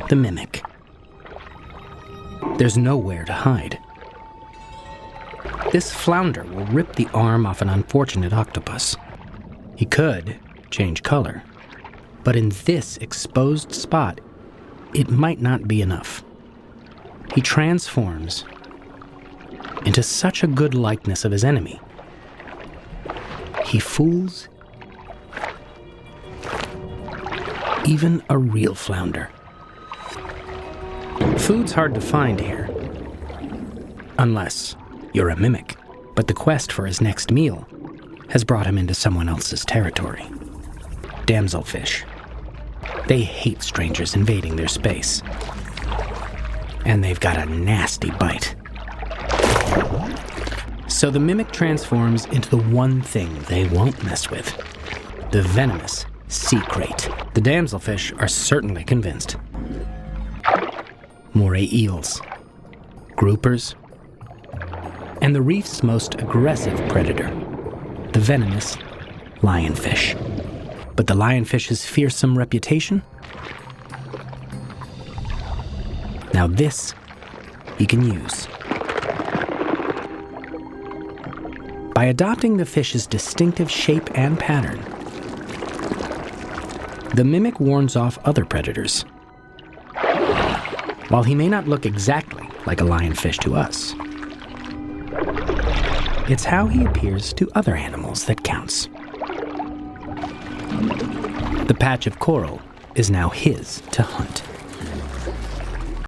the mimic. There's nowhere to hide. This flounder will rip the arm off an unfortunate octopus. He could change color, but in this exposed spot, it might not be enough. He transforms into such a good likeness of his enemy. He fools even a real flounder. Food's hard to find here, unless you're a mimic, but the quest for his next meal has brought him into someone else's territory. Damselfish. They hate strangers invading their space. And they've got a nasty bite. So the mimic transforms into the one thing they won't mess with: the venomous sea crate. The damselfish are certainly convinced. Moray eels, groupers, and the reef's most aggressive predator, the venomous lionfish. But the lionfish's fearsome reputation? Now this he can use. By adopting the fish's distinctive shape and pattern, the mimic warns off other predators. While he may not look exactly like a lionfish to us, it's how he appears to other animals that counts. The patch of coral is now his to hunt.